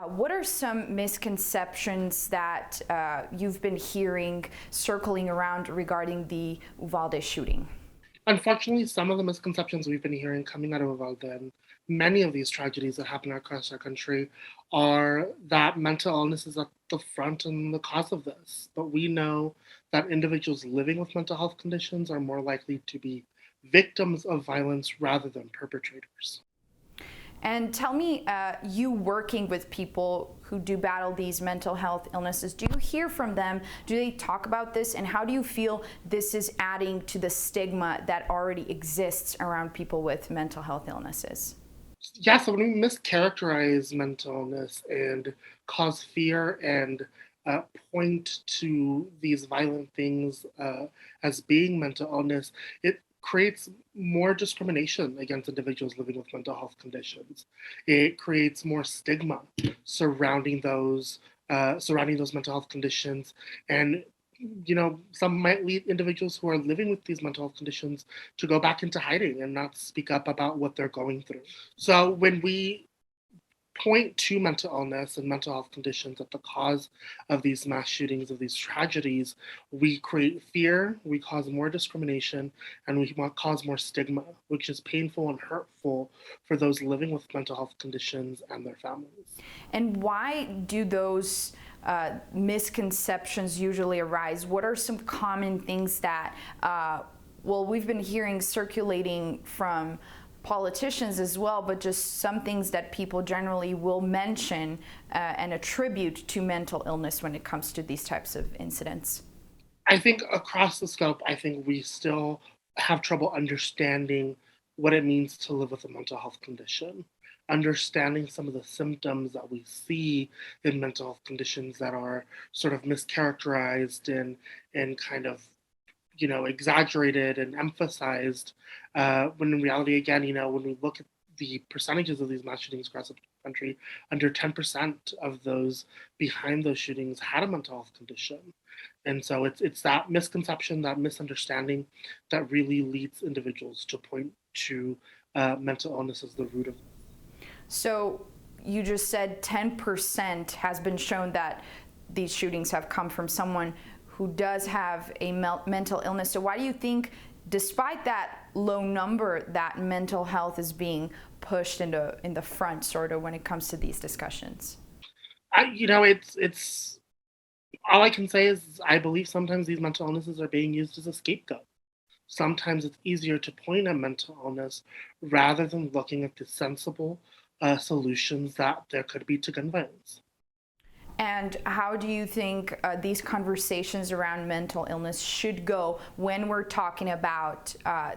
What are some misconceptions that you've been hearing circling around regarding the Uvalde shooting? Unfortunately, some of the misconceptions we've been hearing coming out of Uvalde and many of these tragedies that happen across our country are that mental illness is at the front and the cause of this. But we know that individuals living with mental health conditions are more likely to be victims of violence rather than perpetrators. And tell me, you working with people who do battle these mental health illnesses, do you hear from them? Do they talk about this? And how do you feel this is adding to the stigma that already exists around people with mental health illnesses? Yeah, so when we mischaracterize mental illness and cause fear and uh, point to these violent things as being mental illness, it creates more discrimination against individuals living with mental health conditions. It creates more stigma surrounding those mental health conditions, and some might lead individuals who are living with these mental health conditions to go back into hiding and not speak up about what they're going through. So when we point to mental illness and mental health conditions at the cause of these mass shootings, of these tragedies, we create fear, we cause more discrimination, and we cause more stigma, which is painful and hurtful for those living with mental health conditions and their families. And why do those misconceptions usually arise? What are some common things that, we've been hearing circulating from politicians as well, but just some things that people generally will mention and attribute to mental illness when it comes to these types of incidents? I think across the scope, I think we still have trouble understanding what it means to live with a mental health condition, understanding some of the symptoms that we see in mental health conditions that are sort of mischaracterized and kind of exaggerated and emphasized. When in reality, again, when we look at the percentages of these mass shootings across the country, under 10% of those behind those shootings had a mental health condition. And so it's that misconception, that misunderstanding that really leads individuals to point to mental illness as the root of. So you just said 10% has been shown that these shootings have come from someone who does have a mental illness. So why do you think, despite that low number, that mental health is being pushed in the front, sort of, when it comes to these discussions? It's all I can say is I believe sometimes these mental illnesses are being used as a scapegoat. Sometimes it's easier to point at mental illness rather than looking at the sensible solutions that there could be to gun violence. And how do you think these conversations around mental illness should go when we're talking about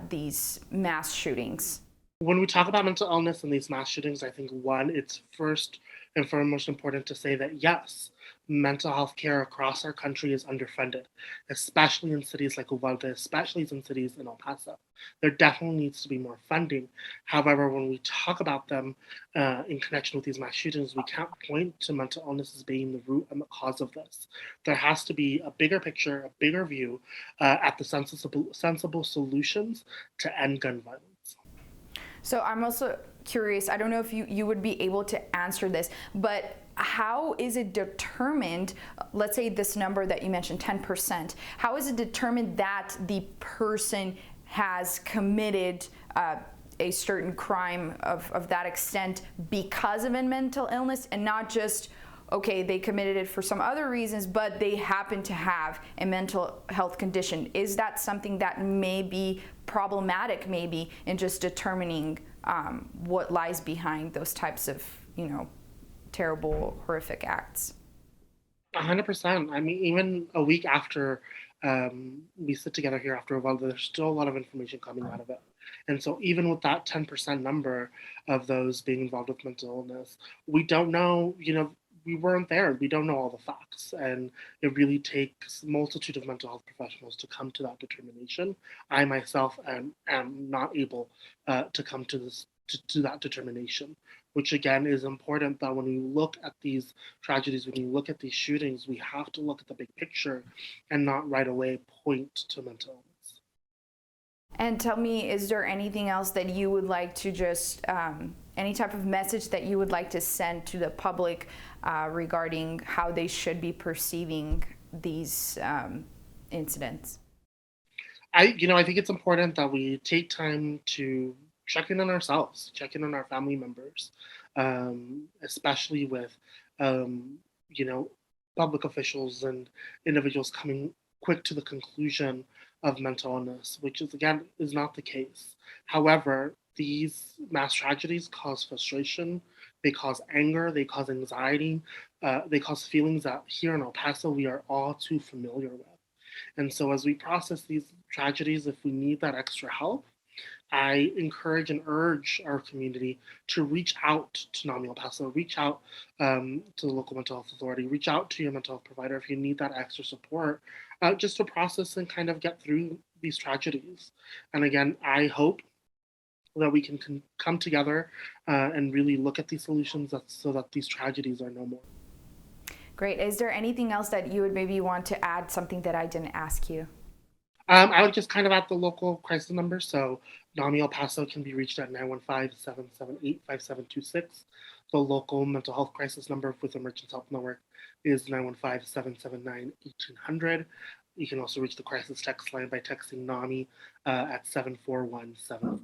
these mass shootings? When we talk about mental illness and these mass shootings, I think one, it's first and foremost important to say that yes, mental health care across our country is underfunded, especially in cities like Uvalde, especially in cities in El Paso. There definitely needs to be more funding. However, when we talk about them in connection with these mass shootings, we can't point to mental illness as being the root and the cause of this. There has to be a bigger picture, a bigger view at the sensible solutions to end gun violence. So I'm also curious, I don't know if you would be able to answer this, but how is it determined, let's say this number that you mentioned, 10%, how is it determined that the person has committed a certain crime of that extent because of a mental illness, and not just, okay, they committed it for some other reasons, but they happen to have a mental health condition? Is that something that may be problematic, maybe, in just determining what lies behind those types of, terrible, horrific acts? 100%. I mean, even a week after we sit together here after a while, there's still a lot of information coming out of it. And so, even with that 10% number of those being involved with mental illness, we don't know, we weren't there. We don't know all the facts. And it really takes a multitude of mental health professionals to come to that determination. I myself am not able to come to to that determination, which again is important that when we look at these tragedies, when you look at these shootings, we have to look at the big picture and not right away point to mental illness. And tell me, is there anything else that you would like to just, any type of message that you would like to send to the public regarding how they should be perceiving these incidents? I think it's important that we take time to check in on ourselves, check in on our family members, especially with, um, you know, public officials and individuals coming quick to the conclusion of mental illness, which is again is not the case. However, these mass tragedies cause frustration, they cause anger, they cause anxiety, they cause feelings that here in El Paso we are all too familiar with. And so, as we process these tragedies, if we need that extra help, I encourage and urge our community to reach out to NAMI El Paso, reach out to the local mental health authority, reach out to your mental health provider if you need that extra support, just to process and kind of get through these tragedies. And again, I hope that we can come together and really look at these solutions so that these tragedies are no more. Great. Is there anything else that you would maybe want to add, something that I didn't ask you? I would just kind of at the local crisis number. So NAMI El Paso can be reached at 915-778-5726. The local mental health crisis number with Emergency Help Network is 915-779-1800. You can also reach the crisis text line by texting NAMI at 741-741.